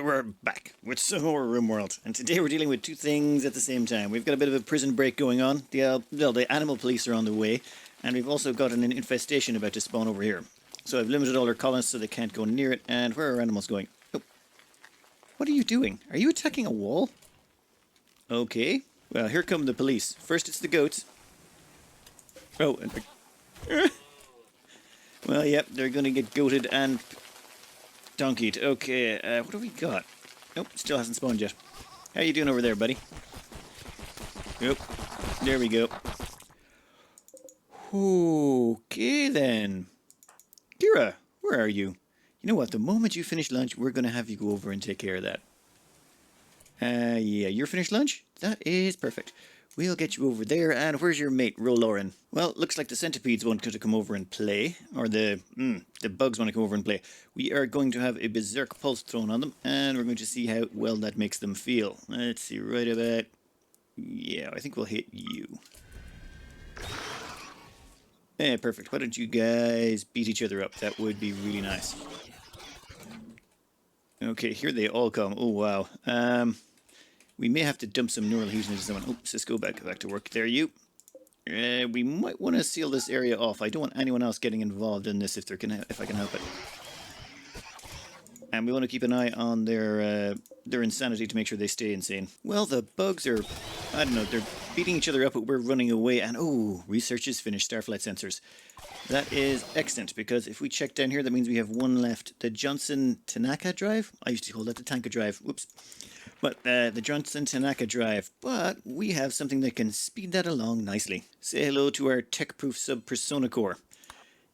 we're back with some more Rimworld, and today we're dealing with two things at the same time. We've got a bit of a prison break going on. The animal police are on the way, and we've also got an infestation about to spawn over here. So I've limited all our colonists so they can't go near it. And where are our animals going? Oh, what are you doing? Are you attacking a wall? Okay. Well, here come the police. First, it's the goats. Oh, and well, yep, they're going to get goated and donkeyed. Okay, what have we got? Nope, still hasn't spawned yet. How you doing over there, buddy? Yep, there we go. Okay, then. Kira, where are you? You know what, the moment you finish lunch, we're going to have you go over and take care of that. Yeah, you're finished lunch? That is perfect. We'll get you over there, and where's your mate, Lauren? Well, looks like the centipedes want to come over and play, or the bugs want to come over and play. We are going to have a berserk pulse thrown on them, and we're going to see how well that makes them feel. Let's see, right about... Yeah, I think we'll hit you. Yeah, perfect. Why don't you guys beat each other up? That would be really nice. Okay, here they all come. Oh, wow. We may have to dump some neural heat into someone. Oh, Cisco, back to work. There you. We might want to seal this area off. I don't want anyone else getting involved in this if I can help it. And we want to keep an eye on their insanity to make sure they stay insane. Well, the bugs are, I don't know, they're beating each other up, but we're running away. And oh, research is finished. Starflight sensors. That is excellent, because if we check down here, that means we have one left. The Johnson-Tanaka drive? I used to call that the Tanka drive. Whoops. But the Johnson-Tanaka drive. But we have something that can speed that along nicely. Say hello to our tech-proof sub-persona core.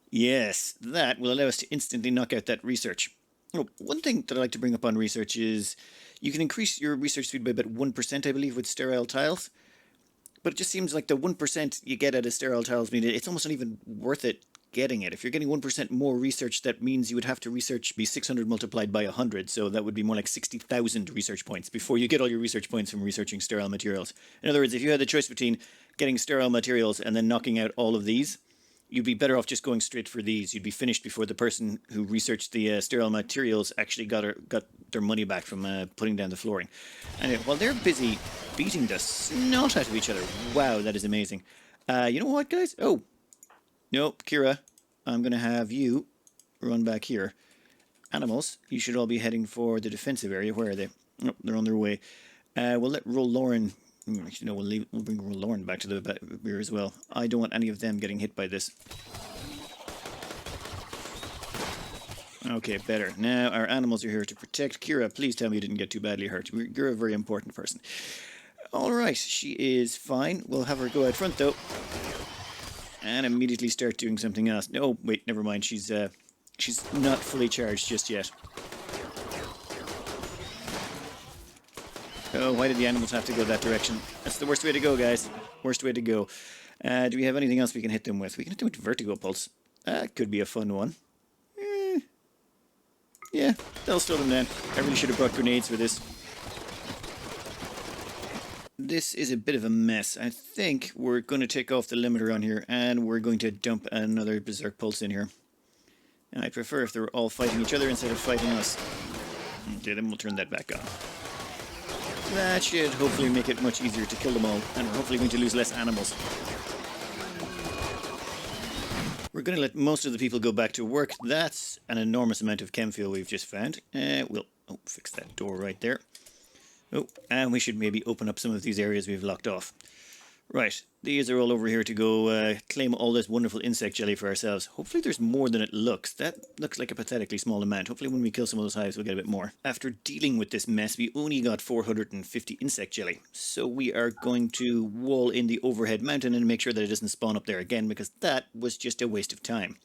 Yes, that will allow us to instantly knock out that research. Oh, one thing that I like to bring up on research is you can increase your research speed by about 1%, I believe, with sterile tiles. But it just seems like the 1% you get out of sterile tiles, it's almost not even worth it getting it. If you're getting 1% more research, that means you would have to research be 600 multiplied by 100. So that would be more like 60,000 research points before you get all your research points from researching sterile materials. In other words, if you had the choice between getting sterile materials and then knocking out all of these, you'd be better off just going straight for these. You'd be finished before the person who researched the sterile materials actually got their money back from putting down the flooring. Anyway, while they're busy beating the snot out of each other, wow, that is amazing. You know what, guys? Oh, nope, Kira, I'm going to have you run back here. Animals, you should all be heading for the defensive area. Where are they? Oh, they're on their way. We'll let Lauren... Actually, no, we'll bring Lauren back to the rear as well. I don't want any of them getting hit by this. Okay, better. Now our animals are here to protect. Kira, please tell me you didn't get too badly hurt. You're a very important person. Alright, she is fine. We'll have her go out front though. And immediately start doing something else. No, wait, never mind. She's not fully charged just yet. Oh, why did the animals have to go that direction? That's the worst way to go, guys. Worst way to go. Do we have anything else we can hit them with? We can hit them with Vertigo Pulse. That could be a fun one. Yeah, that'll slow them down. I really should have brought grenades for this. This is a bit of a mess. I think we're going to take off the limiter on here, and we're going to dump another Berserk Pulse in here. And I prefer if they're all fighting each other instead of fighting us. Okay, then we'll turn that back on. That should hopefully make it much easier to kill them all, and we're hopefully going to lose less animals. We're going to let most of the people go back to work. That's an enormous amount of chem fuel we've just found. We'll fix that door right there. Oh, and we should maybe open up some of these areas we've locked off. Right, these are all over here to go claim all this wonderful insect jelly for ourselves. Hopefully there's more than it looks. That looks like a pathetically small amount. Hopefully when we kill some of those hives we'll get a bit more. After dealing with this mess, we only got 450 insect jelly. So we are going to wall in the overhead mountain and make sure that it doesn't spawn up there again, because that was just a waste of time.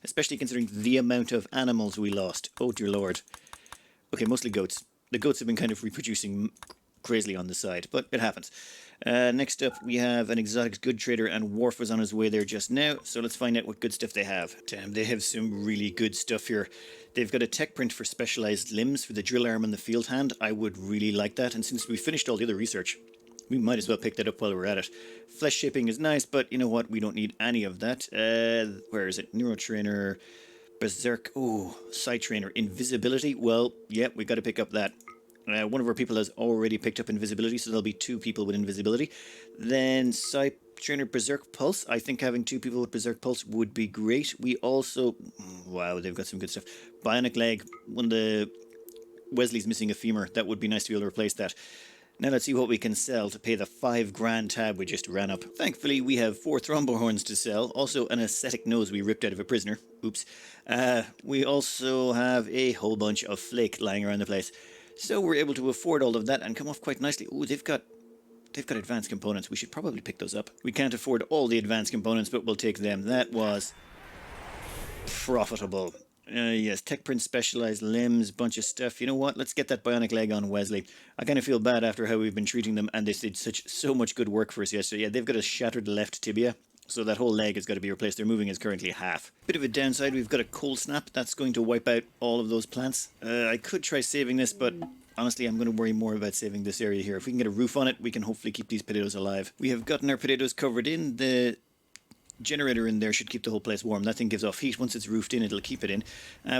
Especially considering the amount of animals we lost. Oh dear lord. Okay, mostly goats. The goats have been kind of reproducing crazily on the side, but it happens. Next up, we have an exotic good trader, and Worf was on his way there just now, so let's find out what good stuff they have. Damn, they have some really good stuff here. They've got a tech print for specialized limbs for the drill arm and the field hand. I would really like that, and since we finished all the other research, we might as well pick that up while we're at it. Flesh shaping is nice, but you know what? We don't need any of that. Where is it? Neurotrainer, Berserk, oh, Side Trainer, Invisibility. Well, yeah, we got to pick up that. One of our people has already picked up invisibility, so there'll be 2 people with invisibility. Then Psy Trainer Berserk Pulse. I think having 2 people with Berserk Pulse would be great. We also... Wow, they've got some good stuff. Bionic Leg. One of the... Wesley's missing a femur. That would be nice to be able to replace that. Now let's see what we can sell to pay the 5 grand tab we just ran up. Thankfully, we have 4 thrombohorns to sell. Also, an aesthetic nose we ripped out of a prisoner. Oops. We also have a whole bunch of flake lying around the place. So we're able to afford all of that and come off quite nicely. Ooh, they've got advanced components. We should probably pick those up. We can't afford all the advanced components, but we'll take them. That was profitable. Yes, tech print, specialized limbs, bunch of stuff. You know what? Let's get that bionic leg on Wesley. I kind of feel bad after how we've been treating them, and they did so much good work for us yesterday. Yeah, they've got a shattered left tibia, so that whole leg has got to be replaced. Their moving is currently half. Bit of a downside, we've got a cold snap. That's going to wipe out all of those plants. I could try saving this, but honestly, I'm going to worry more about saving this area here. If we can get a roof on it, we can hopefully keep these potatoes alive. We have gotten our potatoes covered in. The generator in there should keep the whole place warm. That thing gives off heat. Once it's roofed in, it'll keep it in.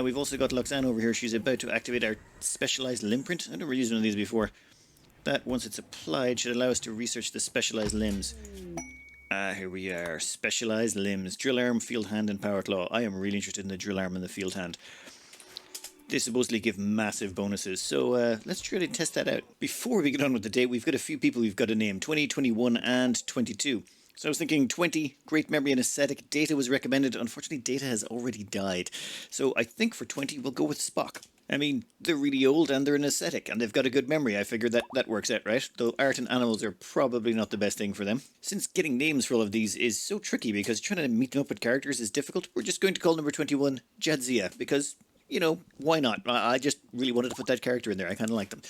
We've also got Loxane over here. She's about to activate our specialized limb print. I've never used one of these before. That, once it's applied, should allow us to research the specialized limbs. Here we are. Specialized limbs. Drill arm, field hand, and power claw. I am really interested in the drill arm and the field hand. They supposedly give massive bonuses, so let's try to test that out. Before we get on with the day, we've got a few people we've got to name. 20, 21, and 22. So I was thinking 20, great memory and aesthetic. Data was recommended. Unfortunately, Data has already died. So I think for 20, we'll go with Spock. I mean, they're really old and they're an aesthetic, and they've got a good memory. I figured that works out, right? Though art and animals are probably not the best thing for them. Since getting names for all of these is so tricky because trying to meet them up with characters is difficult, we're just going to call number 21 Jadzia, because, you know, why not? I just really wanted to put that character in there. I kind of like them.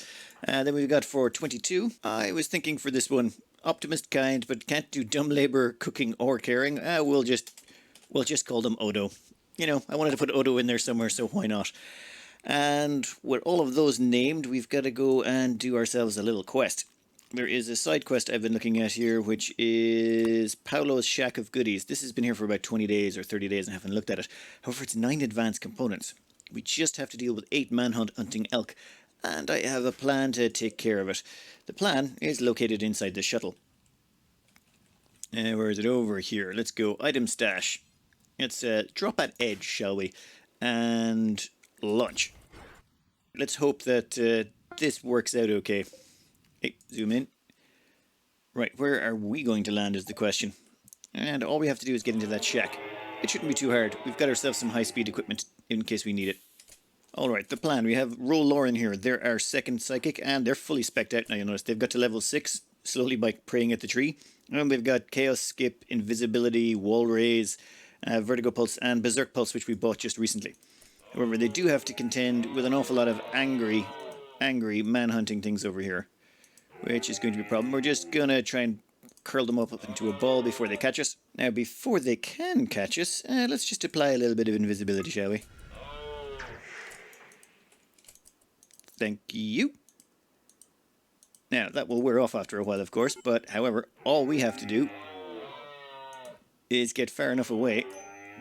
Then we've got for 22, I was thinking for this one, optimist kind, but can't do dumb labor, cooking, or caring. We'll just call them Odo. You know, I wanted to put Odo in there somewhere, so why not? And with all of those named, we've got to go and do ourselves a little quest. There is a side quest I've been looking at here, which is Paolo's Shack of Goodies. This has been here for about 20 days or 30 days and I haven't looked at it. However, it's 9 advanced components. We just have to deal with 8 manhunt hunting elk, and I have a plan to take care of it. The plan is located inside the shuttle. Where is it? Over here. Let's go. Item stash. Let's drop at edge, shall we? And launch. Let's hope that this works out okay. Hey, zoom in. Right, where are we going to land is the question. And all we have to do is get into that shack. It shouldn't be too hard. We've got ourselves some high-speed equipment in case we need it. Alright, the plan. We have Roll Lauren here. They're our second psychic, and they're fully spec'd out now. You'll notice they've got to level 6 slowly by praying at the tree. And we've got Chaos Skip, Invisibility, Wall Raise, Vertigo Pulse, and Berserk Pulse, which we bought just recently. However, they do have to contend with an awful lot of angry manhunting things over here, which is going to be a problem. We're just going to try and curl them up into a ball before they catch us. Now, before they can catch us, let's just apply a little bit of invisibility, shall we? Thank you. Now, that will wear off after a while, of course, but however, all we have to do is get far enough away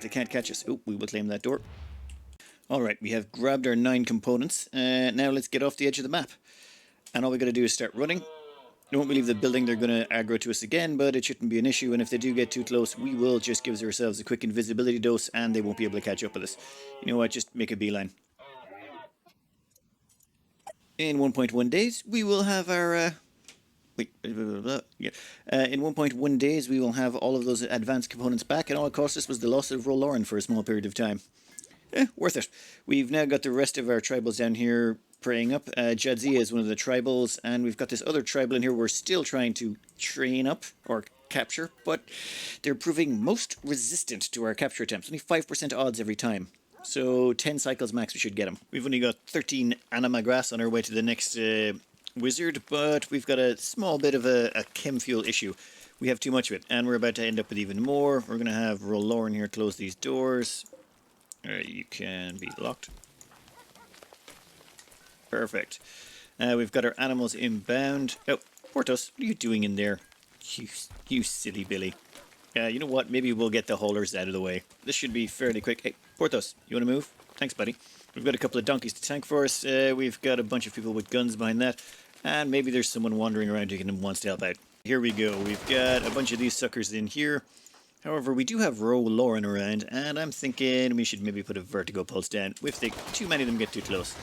they can't catch us. Oh, we will claim that door. Alright, we have grabbed our 9 components. Now let's get off the edge of the map. And all we got to do is start running. I won't believe the building they're going to aggro to us again, but it shouldn't be an issue, and if they do get too close, we will just give ourselves a quick invisibility dose, and they won't be able to catch up with us. You know what, just make a beeline. In 1.1 days, we will have our... in 1.1 days, we will have all of those advanced components back, and all it cost us was the loss of Roll Lauren for a small period of time. Worth it. We've now got the rest of our tribals down here praying up. Jadzia is one of the tribals, and we've got this other tribal in here we're still trying to train up, or capture, but they're proving most resistant to our capture attempts. Only 5% odds every time. So 10 cycles max we should get them. We've only got 13 anima grass on our way to the next wizard, but we've got a small bit of a chem fuel issue. We have too much of it, and we're about to end up with even more. We're going to have Roll Lauren here close these doors. You can be locked. Perfect. We've got our animals inbound. Oh, Portos, what are you doing in there? You silly Billy. You know what? Maybe we'll get the haulers out of the way. This should be fairly quick. Hey, Portos, you want to move? Thanks, buddy. We've got a couple of donkeys to tank for us. We've got a bunch of people with guns behind that. And maybe there's someone wandering around who wants to help out. Here we go. We've got a bunch of these suckers in here. However, we do have Lauren around, and I'm thinking we should maybe put a vertigo pulse down if too many of them get too close.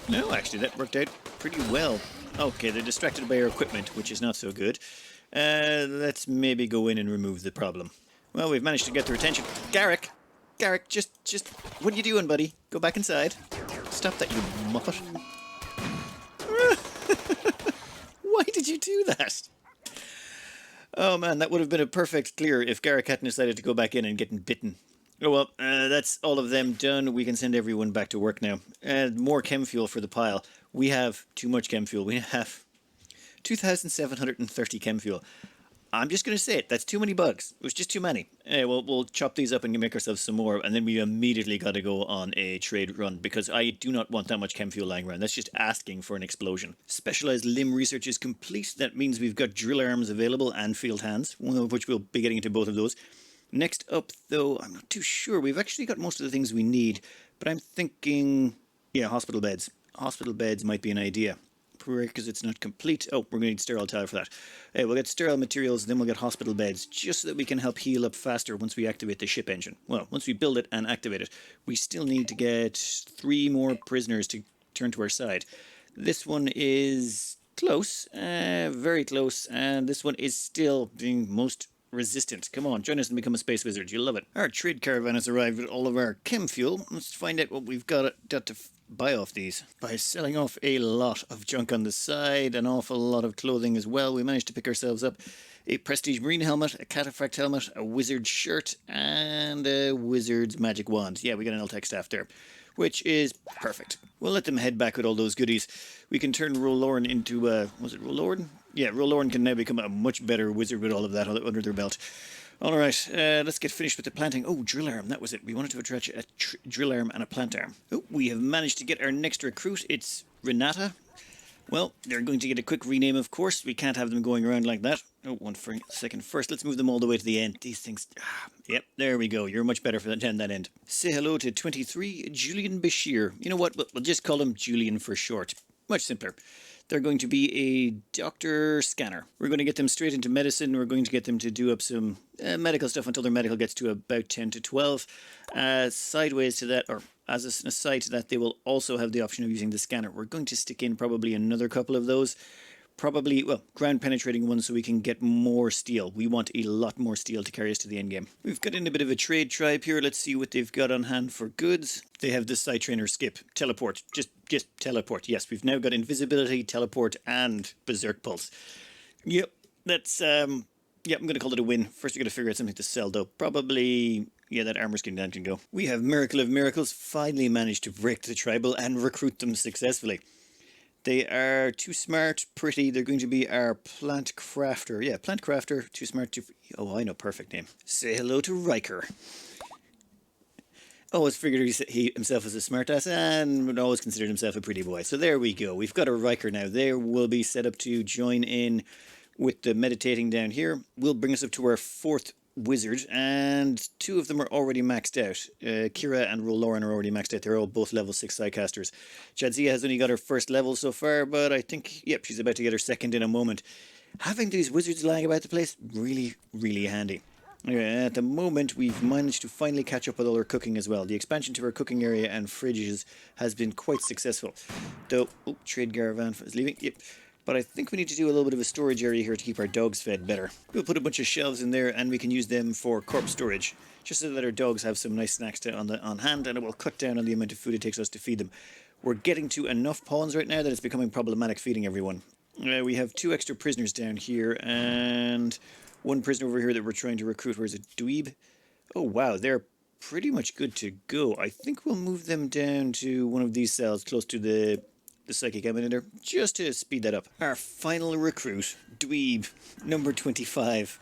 No, actually, that worked out pretty well. Okay, they're distracted by our equipment, which is not so good. Let's maybe go in and remove the problem. Well, we've managed to get their attention. Garrick, just, what are you doing, buddy? Go back inside. Stop that, you muppet. Why did you do that? Oh man, that would have been a perfect clear if Garrick hadn't decided to go back in and get bitten. Oh well, that's all of them done. We can send everyone back to work now. More chem fuel for the pile. We have too much chem fuel. We have 2,730 chem fuel. I'm just going to say it. That's too many bugs. It was just too many. We'll chop these up and make ourselves some more. And then we immediately got to go on a trade run because I do not want that much chem fuel lying around. That's just asking for an explosion. Specialized limb research is complete. That means we've got drill arms available and field hands, one of which we'll be getting into both of those. Next up, though, I'm not too sure. We've actually got most of the things we need. But I'm thinking, yeah, hospital beds. Hospital beds might be an idea. Because it's not complete. Oh, we're going to need sterile tile for that. We'll get sterile materials, then we'll get hospital beds, just so that we can help heal up faster once we activate the ship engine. Well, once we build it and activate it, we still need to get 3 more prisoners to turn to our side. This one is close, very close, and this one is still being most resistant. Come on, join us and become a space wizard. You'll love it. Our trade caravan has arrived with all of our chem fuel. Let's find out what we've got to buy off these. By selling off a lot of junk on the side, an awful lot of clothing as well, we managed to pick ourselves up a prestige marine helmet, a cataphract helmet, a wizard shirt, and a wizard's magic wand. Yeah, we got an L-Tech staff there, which is perfect. We'll let them head back with all those goodies. We can turn Rolorn into, was it Rolorn? Yeah, Rolorn can now become a much better wizard with all of that under their belt. Alright, let's get finished with the planting. Oh, drill arm, that was it. We wanted to attach a drill arm and a plant arm. Oh, we have managed to get our next recruit. It's Renata. Well, they're going to get a quick rename, of course. We can't have them going around like that. Oh, one second. First, let's move them all the way to the end. These things... yep, there we go. You're much better for that end. Say hello to 23, Julian Bashir. You know what? We'll just call him Julian for short. Much simpler. They're going to be a doctor scanner. We're going to get them straight into medicine. We're going to get them to do up some medical stuff until their medical gets to about 10 to 12. Sideways to that, or as an aside to that, they will also have the option of using the scanner. We're going to stick in probably another couple of those. Probably, well, ground penetrating ones so we can get more steel. We want a lot more steel to carry us to the end game. We've got in a bit of a trade tribe here. Let's see what they've got on hand for goods. They have the side trainer skip, teleport, just teleport. Yes, we've now got invisibility, teleport, and berserk pulse. Yep, that's I'm going to call it a win. First, we've got to figure out something to sell, though. Probably, yeah, that armor skin down can go. We have Miracle of Miracles finally managed to break the tribal and recruit them successfully. They are too smart, pretty. They're going to be our plant crafter. Yeah, plant crafter, too smart, too... Oh, I know, perfect name. Say hello to Riker. Always figured he himself was a smartass and always considered himself a pretty boy. So there we go. We've got a Riker now. They will be set up to join in with the meditating down here. Will bring us up to our 4th wizard, and 2 of them are already maxed out. Kira and Rolorn are already maxed out. They're all both level 6 sidecasters. Jadzia has only got her 1st level so far, but I think, yep, she's about to get her 2nd in a moment. Having these wizards lying about the place, really, really handy. At the moment, we've managed to finally catch up with all our cooking as well. The expansion to our cooking area and fridges has been quite successful. Though, oh, trade caravan is leaving. Yep. But I think we need to do a little bit of a storage area here to keep our dogs fed better. We'll put a bunch of shelves in there and we can use them for corpse storage, just so that our dogs have some nice snacks on hand, and it will cut down on the amount of food it takes us to feed them. We're getting to enough pawns right now that it's becoming problematic feeding everyone. We have 2 extra prisoners down here and 1 prisoner over here that we're trying to recruit. Where's it? Dweeb? Oh wow, they're pretty much good to go. I think we'll move them down to one of these cells close to the psychic emanator, just to speed that up. Our final recruit, Dweeb, number 25.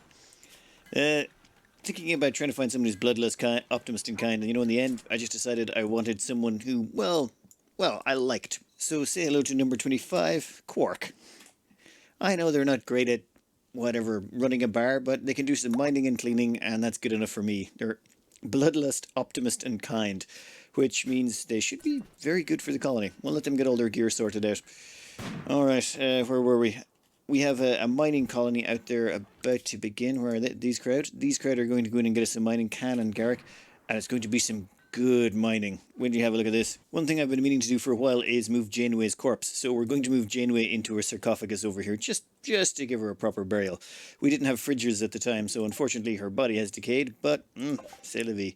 Thinking about trying to find someone who's bloodless, optimist and kind, and in the end, I just decided I wanted someone who, well, I liked. So say hello to number 25, Quark. I know they're not great at, running a bar, but they can do some mining and cleaning, and that's good enough for me. They're bloodlust, optimist, and kind. which means they should be very good for the colony. We'll let them get all their gear sorted out. Alright, where were we? We have a mining colony out there about to begin. Where are they? These crowd? These crowd are going to go in and get us some mining, Can and Garrick, and it's going to be some good mining. When do you have a look at this? One thing I've been meaning to do for a while is move Janeway's corpse. So we're going to move Janeway into her sarcophagus over here, just to give her a proper burial. We didn't have fridges at the time, so unfortunately her body has decayed, but c'est la vie.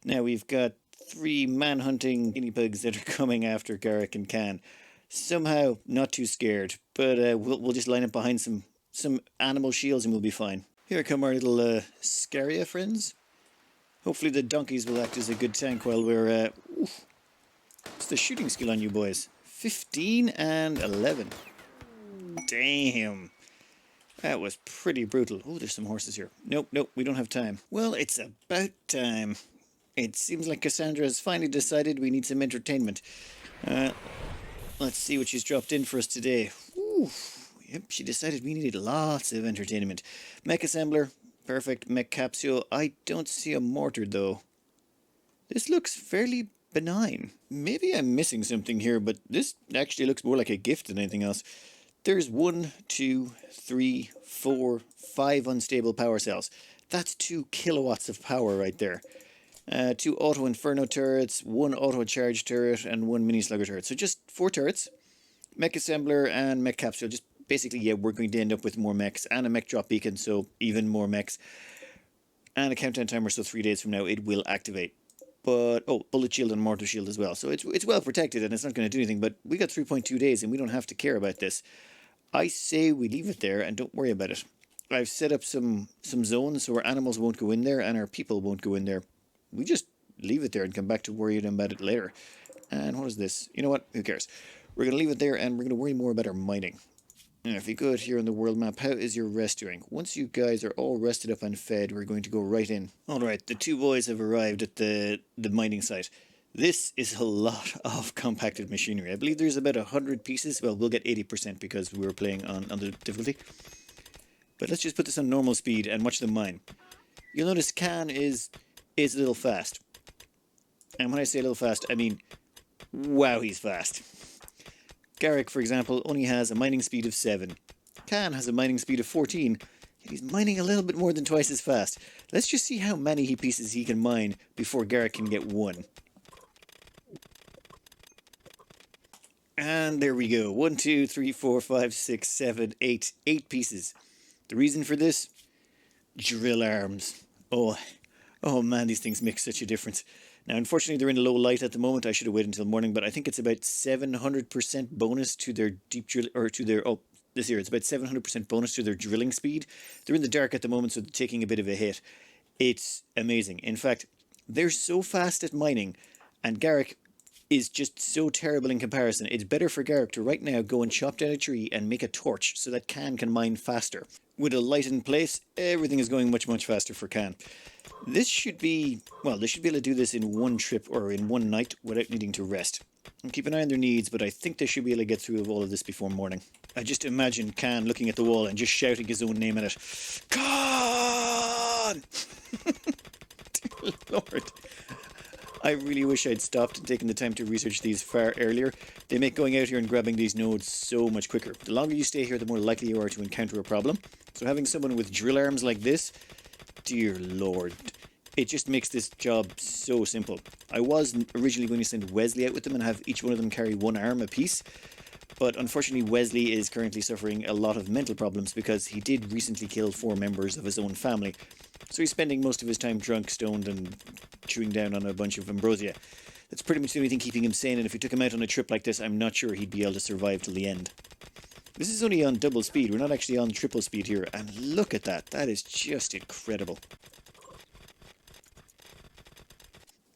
Now we've got 3 man-hunting guinea pigs that are coming after Garrick and Can. Somehow not too scared, but we'll just line up behind some animal shields and we'll be fine. Here come our little Scaria friends. Hopefully the donkeys will act as a good tank while we're... What's the shooting skill on you boys? 15 and 11. Damn. That was pretty brutal. Oh, there's some horses here. Nope, we don't have time. Well, it's about time. It seems like Cassandra has finally decided we need some entertainment. Let's see what she's dropped in for us today. Ooh, yep, she decided we needed lots of entertainment. Mech assembler. Perfect. Mech capsule. I don't see a mortar though. This looks fairly benign. Maybe I'm missing something here, but this actually looks more like a gift than anything else. There's 1, 2, 3, 4, 5 unstable power cells. That's 2 kilowatts of power right there. 2 auto inferno turrets, 1 auto charge turret, and 1 mini slugger turret. So just 4 turrets. Mech assembler and mech capsule. Just basically, yeah, we're going to end up with more mechs and a mech drop beacon, so even more mechs. And a countdown timer, so 3 days from now it will activate. But, bullet shield and mortar shield as well. So it's well protected and it's not going to do anything, but we got 3.2 days and we don't have to care about this. I say we leave it there and don't worry about it. I've set up some zones so our animals won't go in there and our people won't go in there. We just leave it there and come back to worrying about it later. And what is this? You know what? Who cares? We're going to leave it there and we're going to worry more about our mining. Now, if you go out here on the world map, how is your rest doing? Once you guys are all rested up and fed, we're going to go right in. Alright, the 2 boys have arrived at the mining site. This is a lot of compacted machinery. I believe there's about 100 pieces. Well, we'll get 80% because we were playing on the difficulty. But let's just put this on normal speed and watch them mine. You'll notice Can is a little fast. And when I say a little fast, I mean, wow, he's fast. Garrick, for example, only has a mining speed of 7. Can has a mining speed of 14, yet he's mining a little bit more than twice as fast. Let's just see how many pieces he can mine before Garrick can get 1. And there we go. 1, 2, 3, 4, 5, 6, 7, 8. 8 pieces. The reason for this? Drill arms. Oh man, these things make such a difference. Now, unfortunately, they're in low light at the moment. I should have waited until morning, but I think it's about 700% bonus to their deep drill, or to their, this here, it's about 700% bonus to their drilling speed. They're in the dark at the moment, so they're taking a bit of a hit. It's amazing. In fact, they're so fast at mining, and Garrick is just so terrible in comparison. It's better for Garrick to right now go and chop down a tree and make a torch so that Can mine faster. With a light in place, everything is going much, much faster for Can. This should be, well, they should be able to do this in one trip or in one night without needing to rest. And keep an eye on their needs, but I think they should be able to get through all of this before morning. I just imagine Can looking at the wall and just shouting his own name at it. Can! Dear Lord. I really wish I'd stopped and taken the time to research these far earlier. They make going out here and grabbing these nodes so much quicker. The longer you stay here, the more likely you are to encounter a problem. So having someone with drill arms like this, dear Lord, it just makes this job so simple. I was originally going to send Wesley out with them and have each one of them carry 1 arm apiece. But unfortunately, Wesley is currently suffering a lot of mental problems because he did recently kill 4 members of his own family. So he's spending most of his time drunk, stoned, and chewing down on a bunch of ambrosia. That's pretty much the only thing keeping him sane, and if we took him out on a trip like this, I'm not sure he'd be able to survive till the end. This is only on double speed, we're not actually on triple speed here, and look at that, that is just incredible.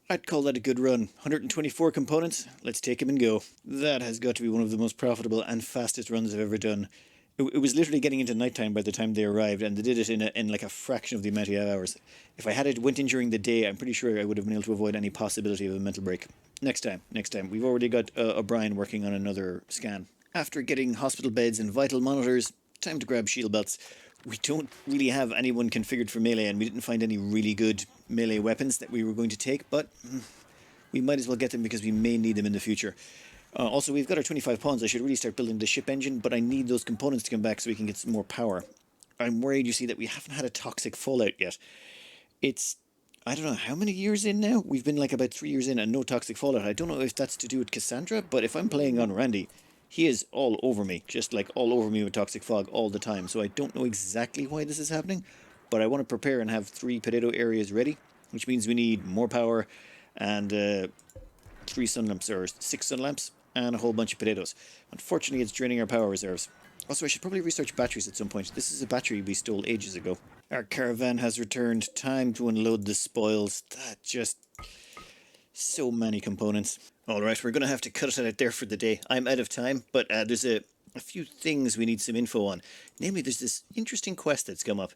I'd call that a good run. 124 components, let's take him and go. That has got to be one of the most profitable and fastest runs I've ever done. It was literally getting into nighttime by the time they arrived, and they did it in like a fraction of the amount of hours. If I had it went in during the day, I'm pretty sure I would have been able to avoid any possibility of a mental break. Next time. We've already got O'Brien working on another scan. After getting hospital beds and vital monitors, time to grab shield belts. We don't really have anyone configured for melee, and we didn't find any really good melee weapons that we were going to take, but we might as well get them because we may need them in the future. Also, we've got our 25 pawns. I should really start building the ship engine, but I need those components to come back so we can get some more power. I'm worried, you see, that we haven't had a toxic fallout yet. It's, I don't know how many years in now. We've been like about 3 years in and no toxic fallout. I don't know if that's to do with Cassandra, but if I'm playing on Randy, he is all over me, just like all over me with toxic fog all the time. So I don't know exactly why this is happening, but I want to prepare and have 3 potato areas ready, which means we need more power and 3 sun lamps or 6 sun lamps and a whole bunch of potatoes. Unfortunately, it's draining our power reserves. Also, I should probably research batteries at some point. This is a battery we stole ages ago. Our caravan has returned. Time to unload the spoils. That just... so many components. Alright, we're going to have to cut it out there for the day. I'm out of time, but there's a few things we need some info on. Namely, there's this interesting quest that's come up.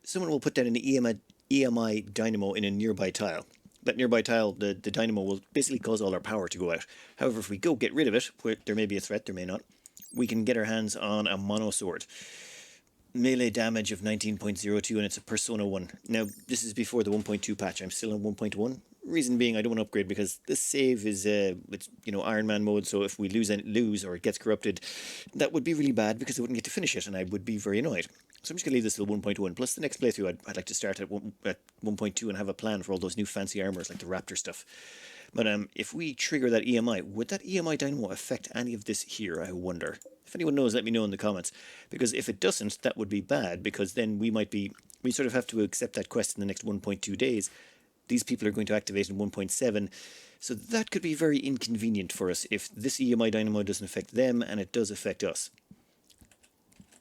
Someone will put down an EMI dynamo in a nearby tile. That nearby tile, the dynamo, will basically cause all our power to go out. However, if we go get rid of it, where there may be a threat, there may not, we can get our hands on a mono sword. Melee damage of 19.02 and it's a Persona 1. Now, this is before the 1.2 patch. I'm still on 1.1. Reason being, I don't want to upgrade because this save is, it's, you know, Iron Man mode, so if we lose or it gets corrupted, that would be really bad because I wouldn't get to finish it and I would be very annoyed. So I'm just going to leave this till 1.1. Plus, the next playthrough, I'd like to start at 1.2 and have a plan for all those new fancy armors like the Raptor stuff. But if we trigger that EMI, would that EMI dynamo affect any of this here, I wonder? If anyone knows, let me know in the comments. Because if it doesn't, that would be bad, because then we sort of have to accept that quest in the next 1.2 days. These people are going to activate in 1.7, so that could be very inconvenient for us if this EMI dynamo doesn't affect them and it does affect us.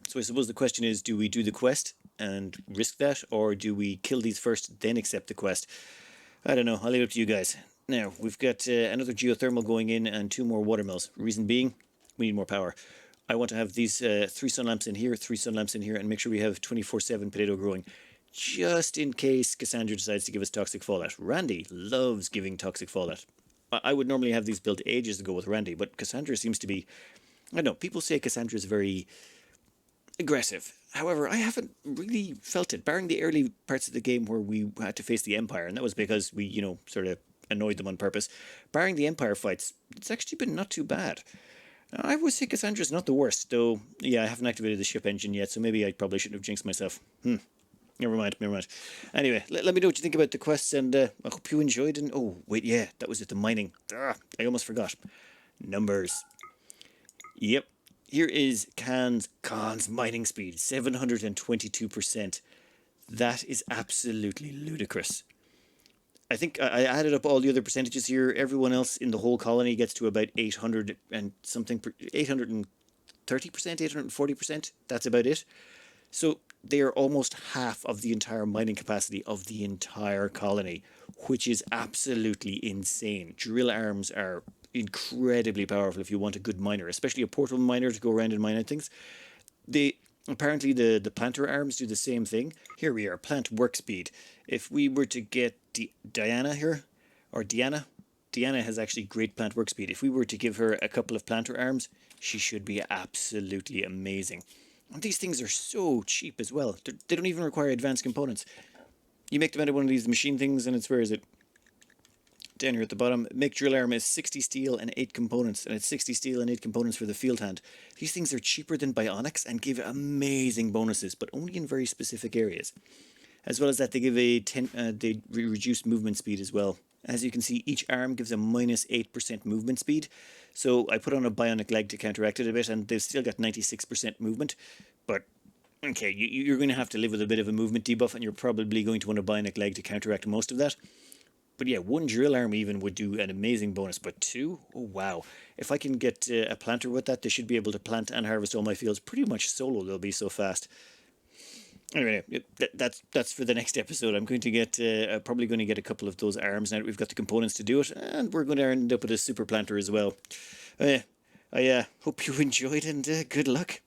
So I suppose the question is, do we do the quest and risk that, or do we kill these first, then accept the quest? I don't know, I'll leave it up to you guys. Now, we've got another geothermal going in and 2 more water mills. Reason being, we need more power. I want to have these 3 sun lamps in here, 3 sun lamps in here, and make sure we have 24/7 potato growing, just in case Cassandra decides to give us toxic fallout. Randy loves giving toxic fallout. I would normally have these built ages ago with Randy, but Cassandra seems to be... I don't know, people say Cassandra is very aggressive. However, I haven't really felt it, barring the early parts of the game where we had to face the Empire, and that was because we, you know, sort of annoyed them on purpose. Barring the Empire fights, it's actually been not too bad. I would say Cassandra's not the worst, though, yeah, I haven't activated the ship engine yet, so maybe I probably shouldn't have jinxed myself. Never mind. Anyway, let me know what you think about the quests, and I hope you enjoyed. And oh, wait, yeah, that was it, the mining. I almost forgot. Numbers. Yep. Here is Khan's mining speed, 722%. That is absolutely ludicrous. I think I added up all the other percentages here. Everyone else in the whole colony gets to about 800 and something, 830%, 840%. That's about it. So they are almost half of the entire mining capacity of the entire colony, which is absolutely insane. Drill arms are incredibly powerful if you want a good miner, especially a portable miner to go around and mine things. Apparently the planter arms do the same thing. Here we are, plant work speed. If we were to get Diana here, or Diana has actually great plant work speed. If we were to give her a couple of planter arms, she should be absolutely amazing. And these things are so cheap as well. They don't even require advanced components. You make them out of one of these machine things and it's, where is it? Down here at the bottom. Make drill arm is 60 steel and 8 components. And it's 60 steel and 8 components for the field hand. These things are cheaper than bionics and give amazing bonuses, but only in very specific areas. As well as that, they give they reduce movement speed as well. As you can see, each arm gives a minus 8% movement speed. So I put on a bionic leg to counteract it a bit, and they've still got 96% movement. But, okay, you're going to have to live with a bit of a movement debuff, and you're probably going to want a bionic leg to counteract most of that. But yeah, 1 drill arm even would do an amazing bonus, but 2? Oh wow. If I can get a planter with that, they should be able to plant and harvest all my fields pretty much solo. They'll be so fast. Anyway, that's for the next episode. I'm going to get, probably going to get a couple of those arms now that we've got the components to do it, and we're going to end up with a super planter as well. I hope you enjoyed, and good luck.